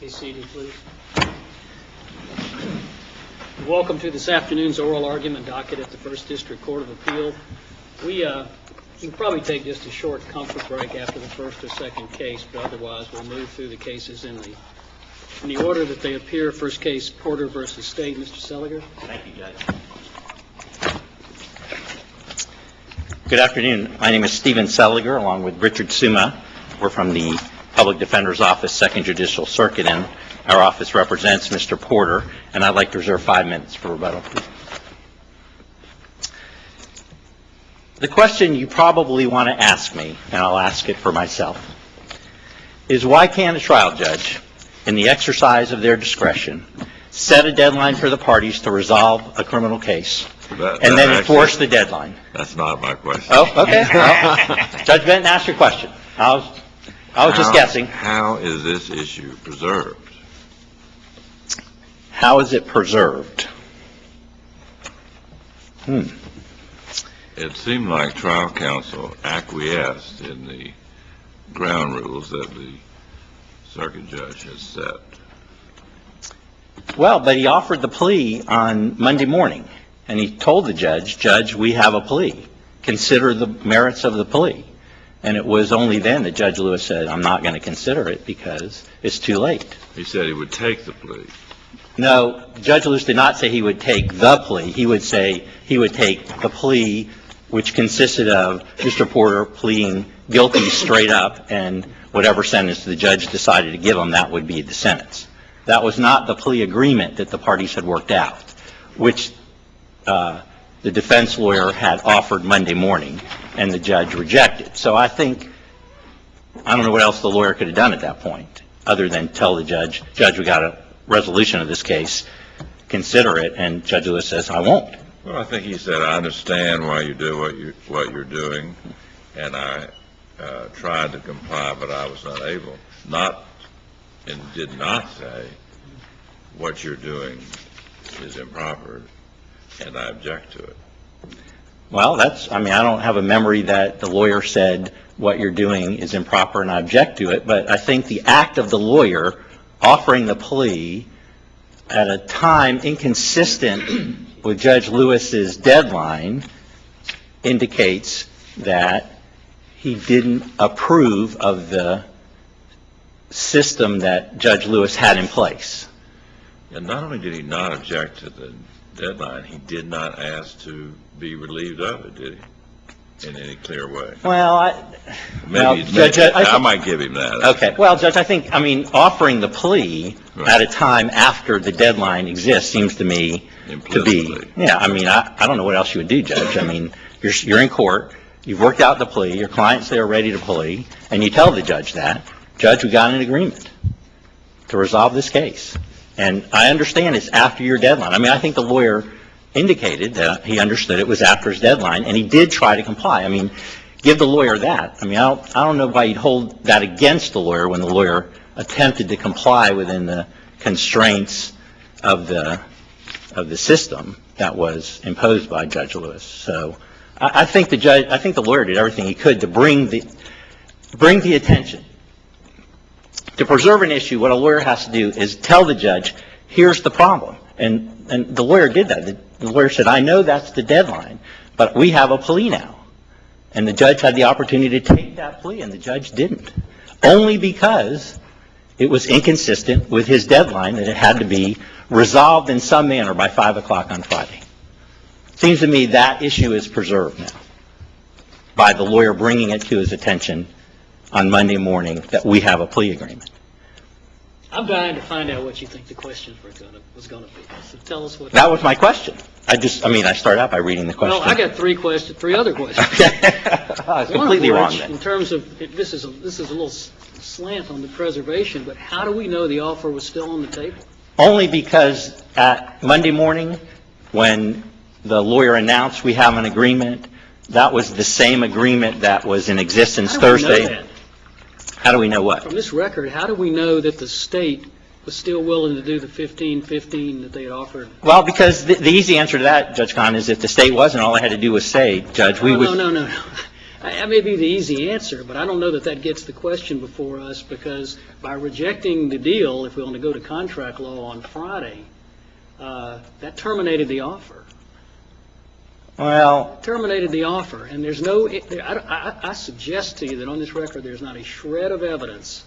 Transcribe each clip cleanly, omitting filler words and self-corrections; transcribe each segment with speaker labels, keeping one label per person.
Speaker 1: Be seated, please. Welcome to this afternoon's oral argument docket at the First District Court of Appeal. We can probably take just a short comfort break after the first or second case, but otherwise we'll move through the cases in the order that they appear. First case, Porter v. State. Mr. Seliger.
Speaker 2: Thank you, Judge. Good afternoon. My name is Stephen Seliger, along with Richard Suma. We're from the Public Defender's Office, Second Judicial Circuit, and our office represents Mr. Porter, and I'd like to reserve 5 minutes for rebuttal, please. The question you probably want to ask me, and I'll ask it for myself, is why can't a trial judge, in the exercise of their discretion, set a deadline for the parties to resolve a criminal case and then enforce the deadline?
Speaker 3: That's not my question.
Speaker 2: Oh, okay. Well, Judge Benton, ask your question. I was just guessing.
Speaker 3: How is this issue preserved?
Speaker 2: How is it preserved?
Speaker 3: It seemed like trial counsel acquiesced in the ground rules that the circuit judge has set.
Speaker 2: Well, but he offered the plea on Monday morning, and he told the judge, Judge, we have a plea. Consider the merits of the plea. And it was only then that Judge Lewis said, I'm not going to consider it because it's too late.
Speaker 3: He said he would take the plea.
Speaker 2: No, Judge Lewis did not say he would take the plea. He would say he would take the plea, which consisted of Mr. Porter pleading guilty straight up, and whatever sentence the judge decided to give him, that would be the sentence. That was not the plea agreement that the parties had worked out, which the defense lawyer had offered Monday morning, and the judge rejected. So I think, I don't know what else the lawyer could have done at that point, other than tell the judge, Judge, we got a resolution of this case, consider it, and Judge Lewis says, I won't.
Speaker 3: Well, I think he said, I understand why you do what you're doing, and I tried to comply, but I was not able. And did not say what you're doing is improper, and I object to it.
Speaker 2: Well, I don't have a memory that the lawyer said what you're doing is improper and I object to it, but I think the act of the lawyer offering the plea at a time inconsistent with Judge Lewis's deadline indicates that he didn't approve of the system that Judge Lewis had in place.
Speaker 3: And not only did he not object to the deadline, he did not ask to be relieved of it, did he? In any clear way.
Speaker 2: Well,
Speaker 3: Judge, I might give him that.
Speaker 2: Okay. Well, Judge, offering the plea at a time after the deadline exists seems to me to be, I don't know what else you would do, Judge. You're in court, you've worked out the plea, your clients there are ready to plea, and you tell the judge that, Judge, we got an agreement to resolve this case. And I understand it's after your deadline. I think the lawyer indicated that he understood it was after his deadline, and he did try to comply. Give the lawyer that. I don't know why you'd hold that against the lawyer when the lawyer attempted to comply within the constraints of the system that was imposed by Judge Lewis. So I think the lawyer did everything he could to bring the attention. To preserve an issue, what a lawyer has to do is tell the judge, here's the problem. And the lawyer did that. The lawyer said, I know that's the deadline, but we have a plea now. And the judge had the opportunity to take that plea, and the judge didn't. Only because it was inconsistent with his deadline that it had to be resolved in some manner by 5 o'clock on Friday. Seems to me that issue is preserved now by the lawyer bringing it to his attention on Monday morning that we have a plea agreement.
Speaker 1: I'm dying to find out what you think the questions was going to be. So tell us what.
Speaker 2: That was my question. I started out by reading the question.
Speaker 1: Well, I got three other questions.
Speaker 2: I was completely wrong then.
Speaker 1: In terms of, this is a little slant on the preservation, but how do we know the offer was still on the table?
Speaker 2: Only because at Monday morning, when the lawyer announced we have an agreement, that was the same agreement that was in existence Thursday.
Speaker 1: How do we know that?
Speaker 2: How do we know what?
Speaker 1: From this record, how do we know that the state was still willing to do the 15-15 that they had offered?
Speaker 2: Well, because the easy answer to that, Judge Kahn, is if the state wasn't, all I had to do was say, Judge, we would...
Speaker 1: No. That may be the easy answer, but I don't know that that gets the question before us, because by rejecting the deal, if we want to go to contract law on Friday, that terminated the offer.
Speaker 2: Well,
Speaker 1: Terminated the offer, and there's no, I suggest to you that on this record, there's not a shred of evidence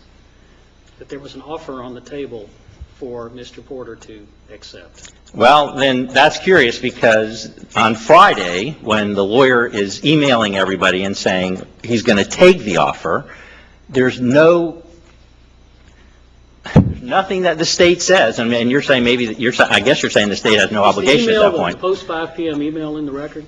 Speaker 1: that there was an offer on the table for Mr. Porter to accept.
Speaker 2: well, then that's curious, because on Friday, when the lawyer is emailing everybody and saying he's going to take the offer, there's nothing that the state says. I mean, and you're saying maybe that I guess you're saying the state has no obligation at that point.
Speaker 1: The post 5 p.m. email in the record?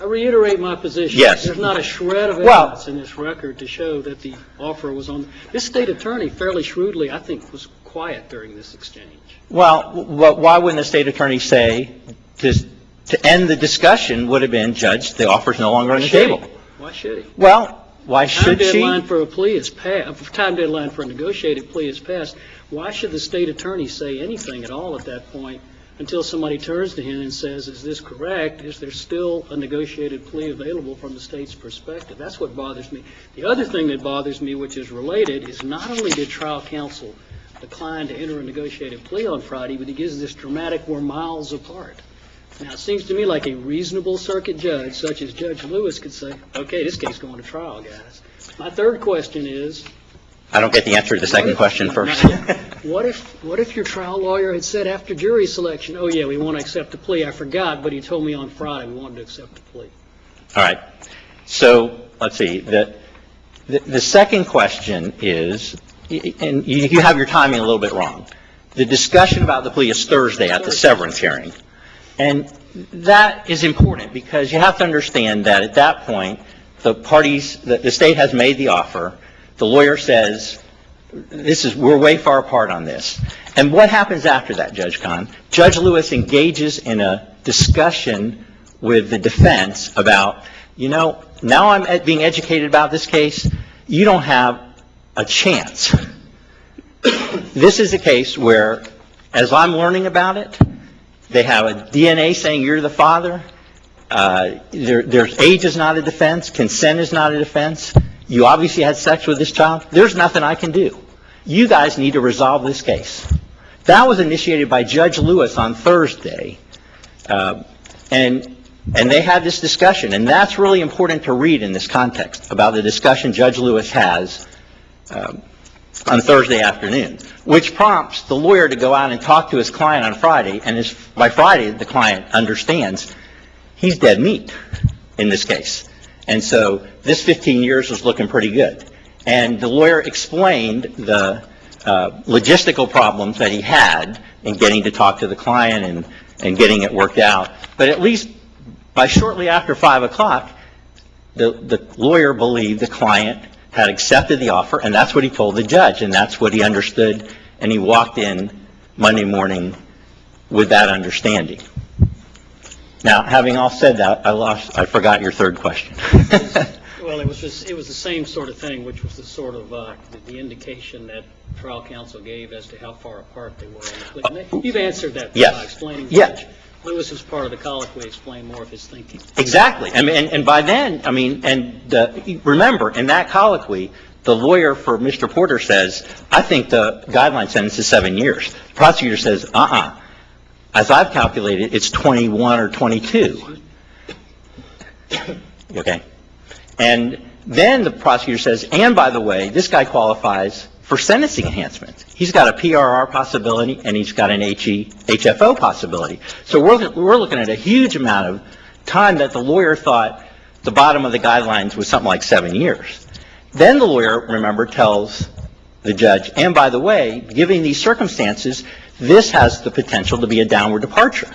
Speaker 1: I reiterate my position.
Speaker 2: Yes.
Speaker 1: There's not a shred of evidence in this record to show that the offer was on. This state attorney, fairly shrewdly, I think, was quiet during this exchange.
Speaker 2: Well, why wouldn't the state attorney say to end the discussion would have been, Judge, the offer's no longer on the table?
Speaker 1: Why should he?
Speaker 2: Well, why should she?
Speaker 1: Time deadline for a plea is passed. Time deadline for a negotiated plea is passed. Why should the state attorney say anything at all at that point until somebody turns to him and says, is this correct? Is there still a negotiated plea available from the state's perspective? That's what bothers me. The other thing that bothers me, which is related, is not only did trial counsel decline to enter a negotiated plea on Friday, but he gives this dramatic we're miles apart. Now, it seems to me like a reasonable circuit judge, such as Judge Lewis, could say, okay, this case is going to trial, guys. My third question is...
Speaker 2: I don't get the answer to the second question first.
Speaker 1: What if your trial lawyer had said after jury selection, oh, yeah, we want to accept the plea. I forgot, but he told me on Friday we wanted to accept the plea.
Speaker 2: All right. So, let's see. The second question is, and you have your timing a little bit wrong. The discussion about the plea is Thursday at the severance hearing. And that is important because you have to understand that at that point, the state has made the offer. The lawyer says, we're way far apart on this. And what happens after that, Judge Kahn? Judge Lewis engages in a discussion with the defense about, now I'm being educated about this case. You don't have a chance. This is a case where, as I'm learning about it, they have a DNA saying you're the father. There's age is not a defense. Consent is not a defense. You obviously had sex with this child. There's nothing I can do. You guys need to resolve this case. That was initiated by Judge Lewis on Thursday. And they had this discussion. And that's really important to read in this context about the discussion Judge Lewis has on Thursday afternoon, which prompts the lawyer to go out and talk to his client on Friday. And by Friday, the client understands he's dead meat in this case. And so this 15 years was looking pretty good. And the lawyer explained the logistical problems that he had in getting to talk to the client and getting it worked out. But at least by shortly after 5 o'clock, the lawyer believed the client had accepted the offer, and that's what he told the judge, and that's what he understood. And he walked in Monday morning with that understanding. Now, having all said that, I forgot your third question.
Speaker 1: Well, it was the same sort of thing, which was the sort of the indication that trial counsel gave as to how far apart they were on the plea. You've answered that by explaining.
Speaker 2: Yes.
Speaker 1: Lewis, as part of the colloquy, explained more of his thinking.
Speaker 2: Exactly. And by then, remember, in that colloquy, the lawyer for Mr. Porter says, I think the guideline sentence is 7 years. The prosecutor says, As I've calculated, it's 21 or 22. Okay. And then the prosecutor says, and by the way, this guy qualifies for sentencing enhancement. He's got a PRR possibility and he's got an HFO possibility. So we're looking at a huge amount of time that the lawyer thought the bottom of the guidelines was something like 7 years. Then the lawyer, remember, tells the judge, and by the way, given these circumstances, this has the potential to be a downward departure.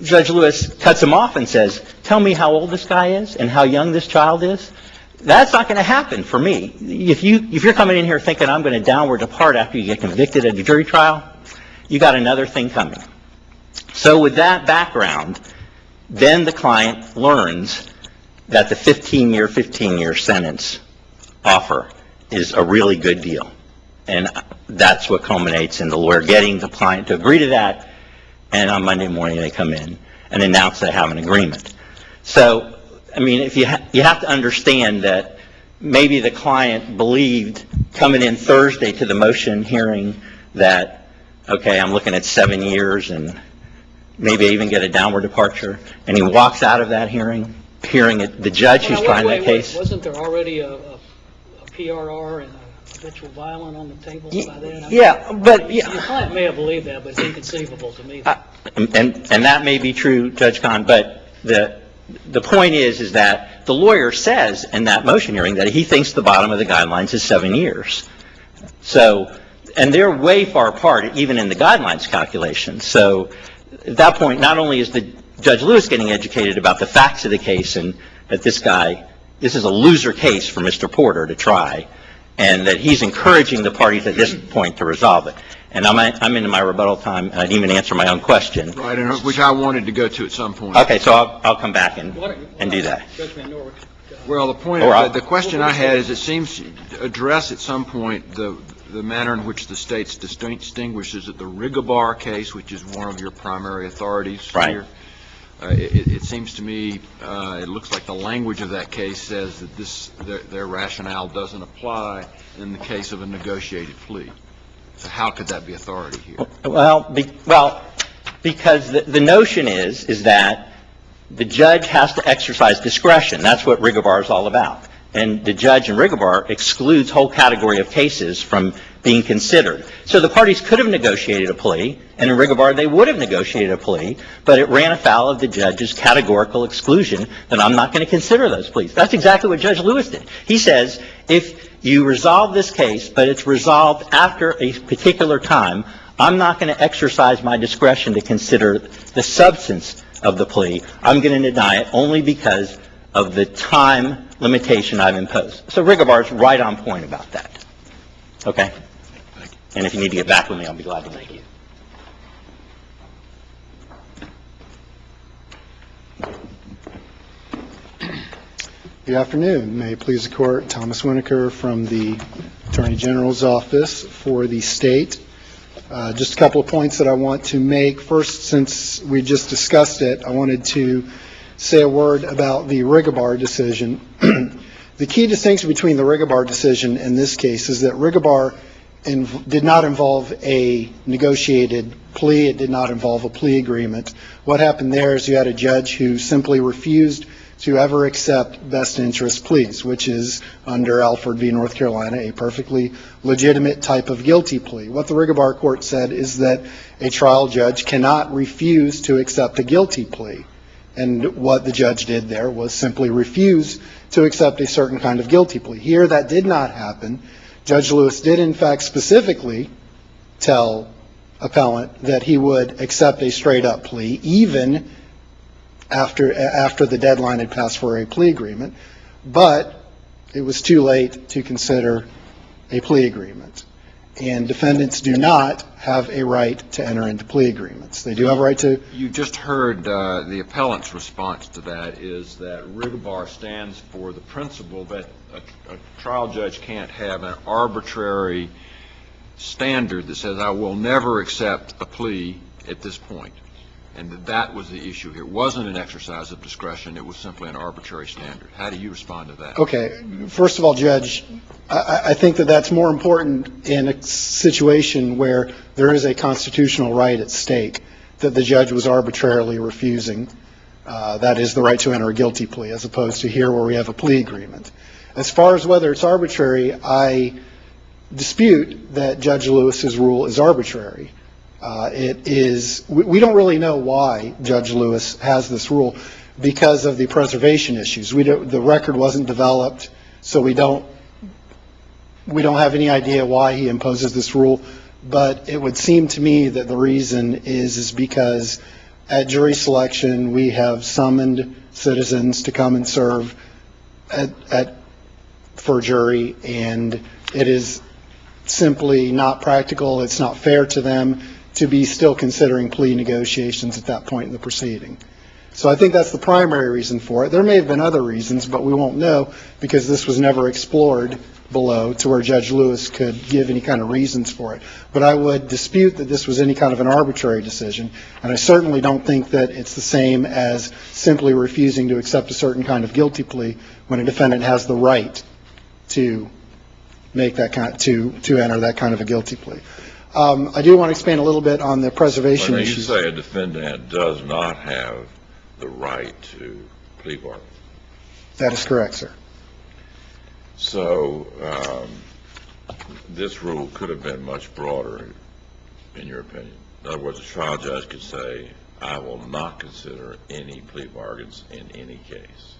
Speaker 2: Judge Lewis cuts him off and says, tell me how old this guy is and how young this child is. That's not going to happen for me. If you're coming in here thinking I'm going to downward depart after you get convicted at a jury trial, you got another thing coming. So with that background, then the client learns that the 15-year sentence offer is a really good deal. And that's what culminates in the lawyer getting the client to agree to that. And on Monday morning, they come in and announce they have an agreement. So I mean, if you have to understand that maybe the client believed coming in Thursday to the motion hearing that, okay, I'm looking at 7 years and maybe I even get a downward departure, and he walks out of that hearing, hearing it, the judge who's trying that case.
Speaker 1: Wasn't there already a PRR and a habitual violent on the table by then?
Speaker 2: Yeah, but...
Speaker 1: Your client may have believed that, but it's inconceivable to me.
Speaker 2: And that may be true, Judge Kahn, but the point is that the lawyer says in that motion hearing that he thinks the bottom of the guidelines is 7 years. So, and they're way far apart, even in the guidelines calculations. So at that point, not only is Judge Lewis getting educated about the facts of the case and that this is a loser case for Mr. Porter to try, and that he's encouraging the parties at this point to resolve it. And I'm into my rebuttal time, and I didn't even answer my own question.
Speaker 4: Right, which I wanted to go to at some point.
Speaker 2: Okay, so I'll come back and do that.
Speaker 1: Judge Van Norwick.
Speaker 4: Well, the question I had is it seems to address at some point the manner in which the states distinguishes it, the Rigobar case, which is one of your primary authorities here. It seems to me, it looks like the language of that case says that their rationale doesn't apply in the case of a negotiated plea. So how could that be authority here?
Speaker 2: Well, because the notion is that the judge has to exercise discretion. That's what Rigobar is all about. And the judge in Rigobar excludes whole category of cases from being considered. So the parties could have negotiated a plea, and in Rigobar they would have negotiated a plea, but it ran afoul of the judge's categorical exclusion that I'm not going to consider those pleas. That's exactly what Judge Lewis did. He says, if you resolve this case, but it's resolved after a particular time, I'm not going to exercise my discretion to consider the substance of the plea. I'm going to deny it only because of the time limitation I've imposed. So Rigobar is right on point about that. Okay? And if you need to get back with me, I'll be glad to. Thank you.
Speaker 5: Good afternoon. May it please the Court, Thomas Winokur from the Attorney General's Office for the state. Just a couple of points that I want to make. First, since we just discussed it, I wanted to say a word about the Rigobar decision. The key distinction between the Rigobar decision and this case is that Rigobar did not involve a negotiated plea. It did not involve a plea agreement. What happened there is you had a judge who simply refused to ever accept best interest pleas, which is, under Alford v. North Carolina, a perfectly legitimate type of guilty plea. What the Rigobar court said is that a trial judge cannot refuse to accept a guilty plea. And what the judge did there was simply refuse to accept a certain kind of guilty plea. Here, that did not happen. Judge Lewis did, in fact, specifically tell appellant that he would accept a straight-up plea, even after the deadline had passed for a plea agreement, but it was too late to consider a plea agreement. And defendants do not have a right to enter into plea agreements. They do have a right to...
Speaker 4: You just heard the appellant's response to that is that Rigobar stands for the principle that a trial judge can't have an arbitrary standard that says, I will never accept a plea at this point. And that was the issue here. It wasn't an exercise of discretion. It was simply an arbitrary standard. How do you respond to that?
Speaker 5: Okay. First of all, Judge, I think that that's more important in a situation where there is a constitutional right at stake that the judge was arbitrarily refusing. That is the right to enter a guilty plea, as opposed to here where we have a plea agreement. As far as whether it's arbitrary, I dispute that Judge Lewis's rule is arbitrary. It is, we don't really know why Judge Lewis has this rule because of the preservation issues. The record wasn't developed, so we don't have any idea why he imposes this rule. But it would seem to me that the reason is because at jury selection we have summoned citizens to come and serve for jury, and it is simply not practical. It's not fair to them to be still considering plea negotiations at that point in the proceeding. So I think that's the primary reason for it. There may have been other reasons, but we won't know because this was never explored below to where Judge Lewis could give any kind of reasons for it. But I would dispute that this was any kind of an arbitrary decision, and I certainly don't think that it's the same as simply refusing to accept a certain kind of guilty plea when a defendant has the right to make that to enter that kind of a guilty plea. I do want to expand a little bit on the preservation
Speaker 3: When
Speaker 5: issues.
Speaker 3: you say a defendant does not have the right to plea bargain,
Speaker 5: That is correct, sir.
Speaker 3: so this rule could have been much broader, in your opinion. In other words, a trial judge could say, I will not consider any plea bargains in any case.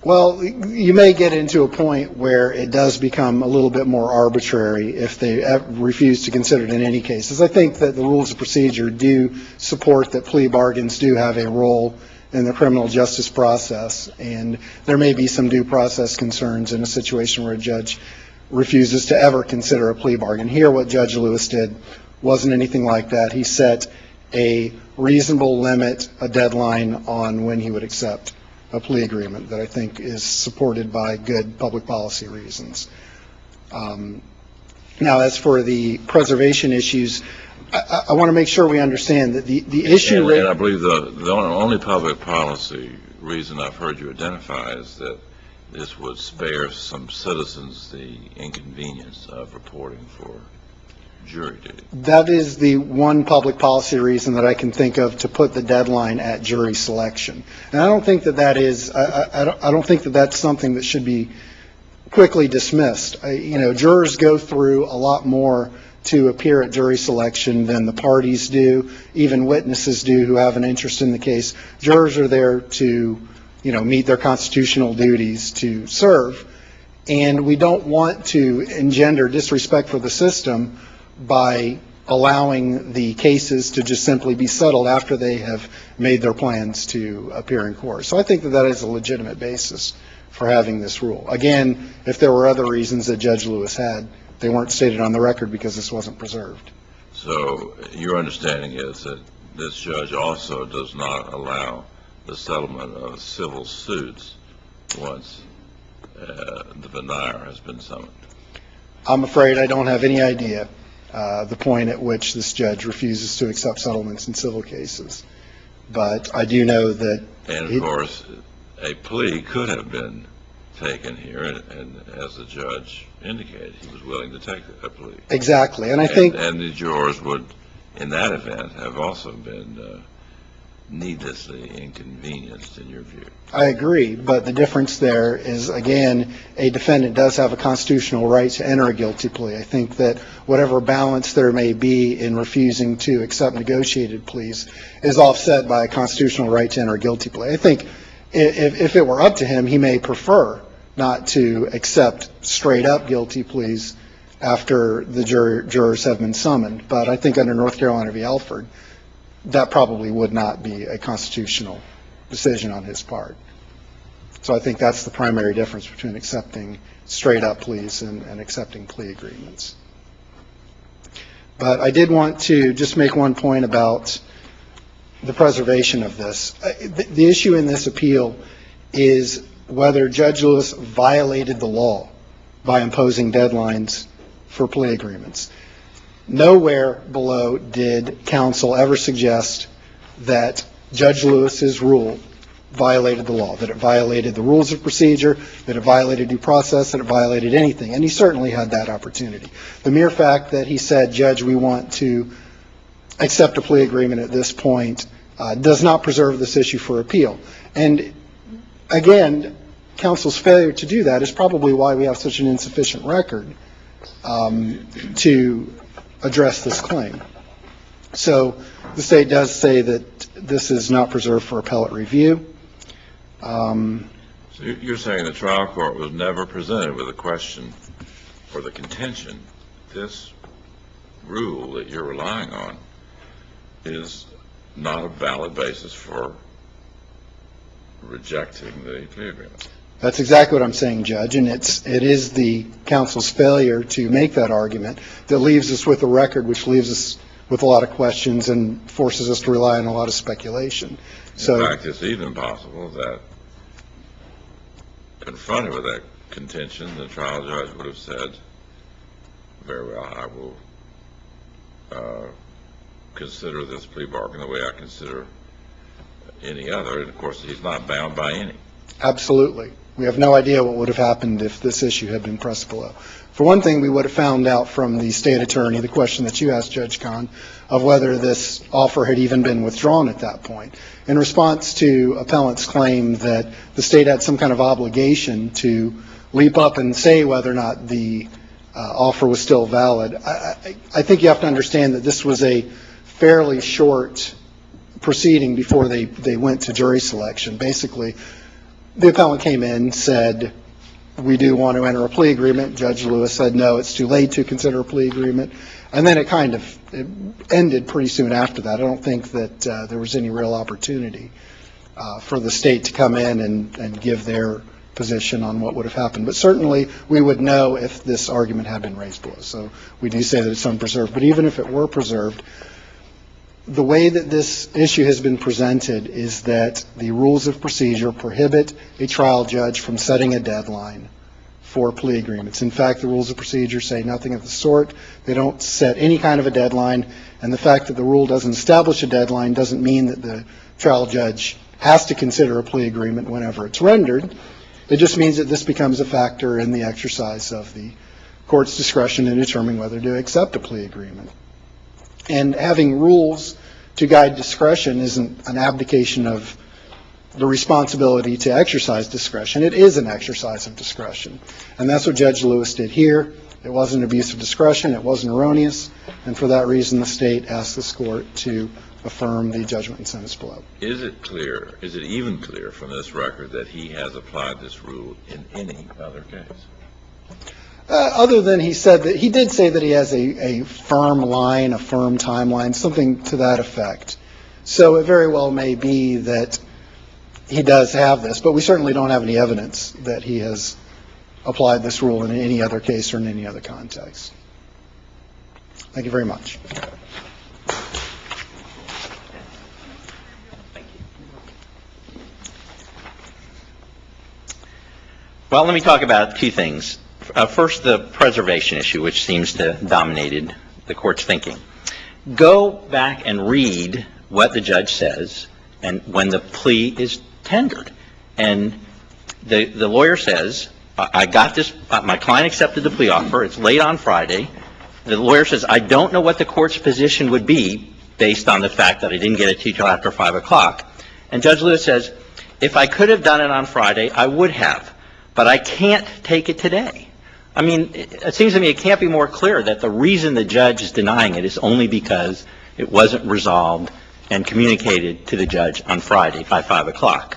Speaker 5: Well, you may get into a point where it does become a little bit more arbitrary if they refuse to consider it in any cases. I think that the rules of procedure do support that plea bargains do have a role in the criminal justice process, and there may be some due process concerns in a situation where a judge refuses to ever consider a plea bargain. Here, what Judge Lewis did wasn't anything like that. He set a reasonable limit, a deadline on when he would accept a plea agreement that I think is supported by good public policy reasons. Now, as for the preservation issues, I want to make sure we understand that the issue...
Speaker 3: And I believe the only public policy reason I've heard you identify is that this would spare some citizens the inconvenience of reporting for jury duty.
Speaker 5: That is the one public policy reason that I can think of to put the deadline at jury selection. And I don't think that that is, I don't think that that's something that should be quickly dismissed. Jurors go through a lot more to appear at jury selection than the parties do, even witnesses do who have an interest in the case. Jurors are there to, meet their constitutional duties to serve. And we don't want to engender disrespect for the system by allowing the cases to just simply be settled after they have made their plans to appear in court. So I think that that is a legitimate basis for having this rule. Again, if there were other reasons that Judge Lewis had, they weren't stated on the record because this wasn't preserved.
Speaker 3: So your understanding is that this judge also does not allow the settlement of civil suits once the veneer has been summoned?
Speaker 5: I'm afraid I don't have any idea the point at which this judge refuses to accept settlements in civil cases. But I do know that...
Speaker 3: And, of course, a plea could have been taken here, and as the judge indicated, he was willing to take a plea.
Speaker 5: Exactly, and I think...
Speaker 3: And the jurors would, in that event, have also been needlessly inconvenienced, in your view.
Speaker 5: I agree, but the difference there is, again, a defendant does have a constitutional right to enter a guilty plea. I think that whatever balance there may be in refusing to accept negotiated pleas is offset by a constitutional right to enter a guilty plea. I think if it were up to him, he may prefer not to accept straight-up guilty pleas after the jurors have been summoned. But I think under North Carolina v. Alford, that probably would not be a constitutional decision on his part. So I think that's the primary difference between accepting straight-up pleas and accepting plea agreements. But I did want to just make one point about the preservation of this. The issue in this appeal is whether Judge Lewis violated the law by imposing deadlines for plea agreements. Nowhere below did counsel ever suggest that Judge Lewis's rule violated the law, that it violated the rules of procedure, that it violated due process, that it violated anything. And he certainly had that opportunity. The mere fact that he said, Judge, we want to accept a plea agreement at this point does not preserve this issue for appeal. And again, counsel's failure to do that is probably why we have such an insufficient record to address this claim. So the state does say that this is not preserved for appellate review.
Speaker 3: So you're saying the trial court was never presented with a question or the contention, this rule that you're relying on is not a valid basis for rejecting the plea agreement.
Speaker 5: That's exactly what I'm saying, Judge, and it is the counsel's failure to make that argument that leaves us with a record which leaves us with a lot of questions and forces us to rely on a lot of speculation.
Speaker 3: In fact, it's even possible that confronted with that contention, the trial judge would have said, very well, I will consider this plea bargain the way I consider any other. And, of course, he's not bound by any.
Speaker 5: Absolutely. We have no idea what would have happened if this issue had been pressed below. For one thing, we would have found out from the state attorney, the question that you asked, Judge Kahn, of whether this offer had even been withdrawn at that point. In response to appellant's claim that the state had some kind of obligation to leap up and say whether or not the offer was still valid, I think you have to understand that this was a fairly short proceeding before they went to jury selection. Basically, the appellant came in, said, we do want to enter a plea agreement. Judge Lewis said, no, it's too late to consider a plea agreement. And then it ended pretty soon after that. I don't think that there was any real opportunity for the state to come in and give their position on what would have happened. But certainly we would know if this argument had been raised below. So we do say that it's unpreserved. But even if it were preserved, the way that this issue has been presented is that the rules of procedure prohibit a trial judge from setting a deadline for plea agreements. In fact, the rules of procedure say nothing of the sort. They don't set any kind of a deadline. And the fact that the rule doesn't establish a deadline doesn't mean that the trial judge has to consider a plea agreement whenever it's rendered. It just means that this becomes a factor in the exercise of the court's discretion in determining whether to accept a plea agreement. And having rules to guide discretion isn't an abdication of the responsibility to exercise discretion. It is an exercise of discretion. And that's what Judge Lewis did here. It wasn't abuse of discretion. It wasn't erroneous. And for that reason, the state asked this court to affirm the judgment and sentence below.
Speaker 3: Is it clear, is it even clear from this record that he has applied this rule in any other case?
Speaker 5: Other than he said that he did say that he has a firm line, a firm timeline, something to that effect. So it very well may be that he does have this, but we certainly don't have any evidence that he has applied this rule in any other case or in any other context. Thank you very much.
Speaker 2: Well, let me talk about two things. First, the preservation issue, which seems to have dominated the court's thinking. Go back and read what the judge says and when the plea is tendered. And the lawyer says, I got this, my client accepted the plea offer, it's late on Friday. The lawyer says, I don't know what the court's position would be based on the fact that I didn't get it to you until after 5 o'clock. And Judge Lewis says, if I could have done it on Friday, I would have, but I can't take it today. I mean, it seems to me it can't be more clear that the reason the judge is denying it is only because it wasn't resolved and communicated to the judge on Friday by 5 o'clock.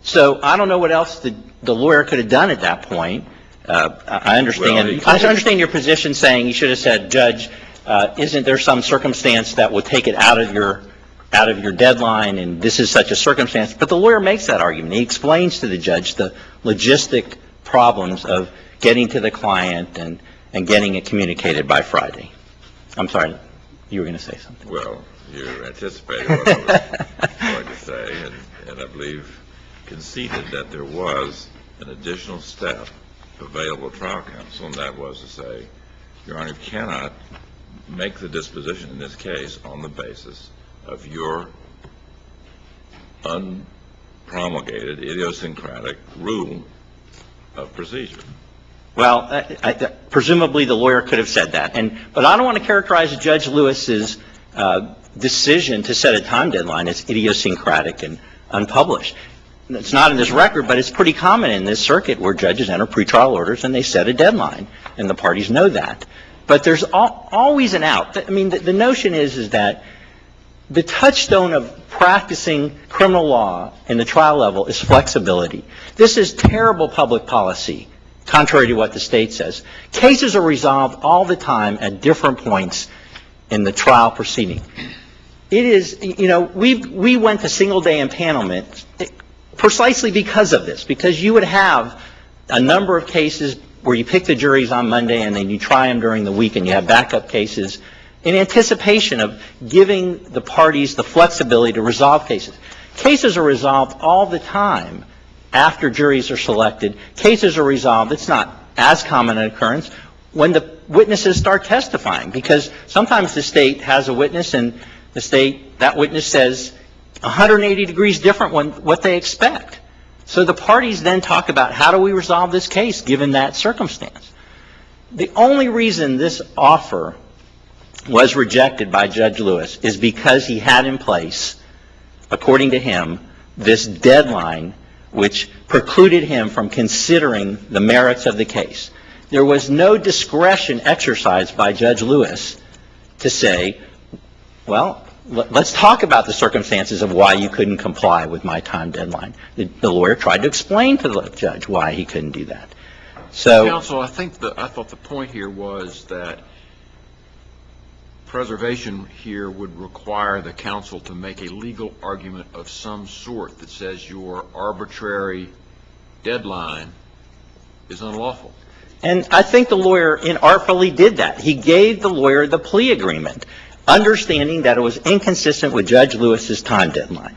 Speaker 2: So I don't know what else the lawyer could have done at that point. I understand your position saying you should have said, Judge, isn't there some circumstance that will take it out of your deadline, and this is such a circumstance. But the lawyer makes that argument. He explains to the judge the logistic problems of getting to the client and getting it communicated by Friday. I'm sorry, you were going to say something.
Speaker 3: Well, you anticipated what I was going to say, and I believe conceded that there was an additional step available to trial counsel, and that was to say, Your Honor, you cannot make the disposition in this case on the basis of your unpromulgated, idiosyncratic rule of procedure.
Speaker 2: Well, presumably the lawyer could have said that. But I don't want to characterize Judge Lewis's decision to set a time deadline as idiosyncratic and unpublished. It's not in this record, but it's pretty common in this circuit where judges enter pretrial orders and they set a deadline, and the parties know that. But there's always an out. I mean, the notion is that the touchstone of practicing criminal law in the trial level is flexibility. This is terrible public policy, contrary to what the state says. Cases are resolved all the time at different points in the trial proceeding. It is, we went to single-day impanelment precisely because of this, because you would have a number of cases where you pick the juries on Monday and then you try them during the week, and you have backup cases in anticipation of giving the parties the flexibility to resolve cases. Cases are resolved all the time after juries are selected, cases are resolved. It's not as common an occurrence when the witnesses start testifying, because sometimes the state has a witness and that witness says 180 degrees different than what they expect. So the parties then talk about, how do we resolve this case given that circumstance? The only reason this offer was rejected by Judge Lewis is because he had in place, according to him, this deadline which precluded him from considering the merits of the case. There was no discretion exercised by Judge Lewis to say, well, let's talk about the circumstances of why you couldn't comply with my time deadline. The lawyer tried to explain to the judge why he couldn't do that. So,
Speaker 4: counsel, I thought the point here was that preservation here would require the counsel to make a legal argument of some sort that says your arbitrary deadline is unlawful.
Speaker 2: and I think the lawyer inartfully did that. He gave the lawyer the plea agreement, understanding that it was inconsistent with Judge Lewis's time deadline.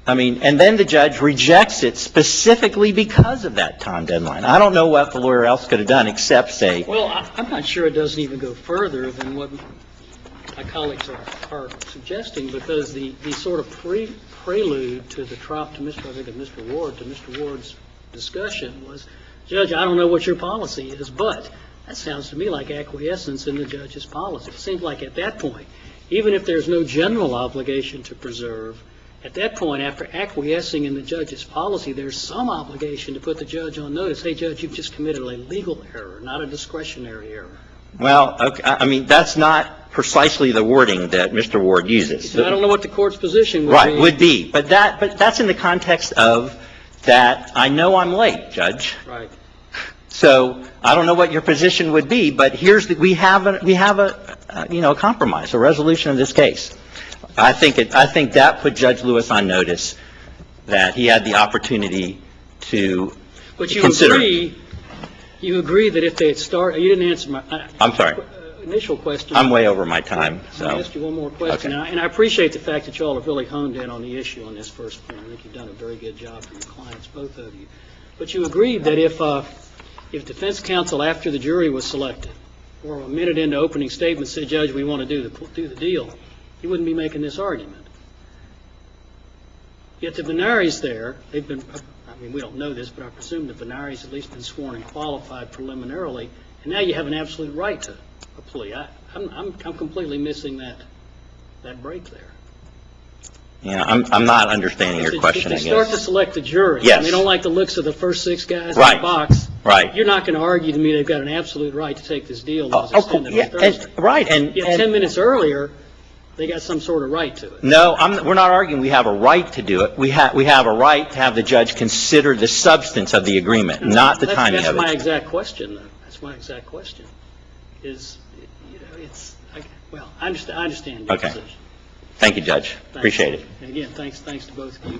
Speaker 2: I mean, and then the judge rejects it specifically because of that time deadline. I don't know what the lawyer else could have done except say...
Speaker 1: Well, I'm not sure it doesn't even go further than what my colleagues are suggesting, because the sort of prelude to the trial to Mr. Ward's discussion was, Judge, I don't know what your policy is, but that sounds to me like acquiescence in the judge's policy. It seems like at that point, even if there's no general obligation to preserve, at that point, after acquiescing in the judge's policy, there's some obligation to put the judge on notice. Hey, Judge, you've just committed a legal error, not a discretionary error.
Speaker 2: Well, okay, I mean, that's not precisely the wording that Mr. Ward uses.
Speaker 1: I don't know what the court's position would be.
Speaker 2: Right, would be. But that's in the context of that I know I'm late, Judge.
Speaker 1: Right.
Speaker 2: So I don't know what your position would be, but we have a compromise, a resolution of this case. I think that put Judge Lewis on notice that he had the opportunity to consider.
Speaker 1: But you agree that if they had started, you didn't answer my
Speaker 2: I'm sorry.
Speaker 1: Initial question.
Speaker 2: I'm way over my time. So.
Speaker 1: I'll ask you one more question.
Speaker 2: Okay.
Speaker 1: And I appreciate the fact that you all have really honed in on the issue on this first point. I think you've done a very good job for your clients, both of you. But you agreed that if defense counsel, after the jury was selected, or a minute into opening statement said, Judge, we want to do the deal, you wouldn't be making this argument. Yet the Venaris there, they've been, I mean, we don't know this, but I presume the Venaris at least been sworn and qualified preliminarily, and now you have an absolute right to a plea. I'm completely missing that break there.
Speaker 2: Yeah, I'm not understanding your question, I
Speaker 1: If
Speaker 2: guess.
Speaker 1: they start to select the jury,
Speaker 2: Yes.
Speaker 1: and they don't like the looks of the first 6 guys
Speaker 2: Right.
Speaker 1: in the box,
Speaker 2: Right.
Speaker 1: you're not going to argue to me they've got an absolute right to take this deal that was extended on Thursday.
Speaker 2: Right.
Speaker 1: Yet 10 minutes earlier, they got some sort of right to it.
Speaker 2: No, we're not arguing we have a right to do it. We have a right to have the judge consider the substance of the agreement, not the timing of it.
Speaker 1: That's my exact question, though. That's my exact question. Well, I understand your
Speaker 2: Okay.
Speaker 1: position.
Speaker 2: Thank you, Judge.
Speaker 1: Thanks.
Speaker 2: Appreciate it.
Speaker 1: And again, thanks to both of you.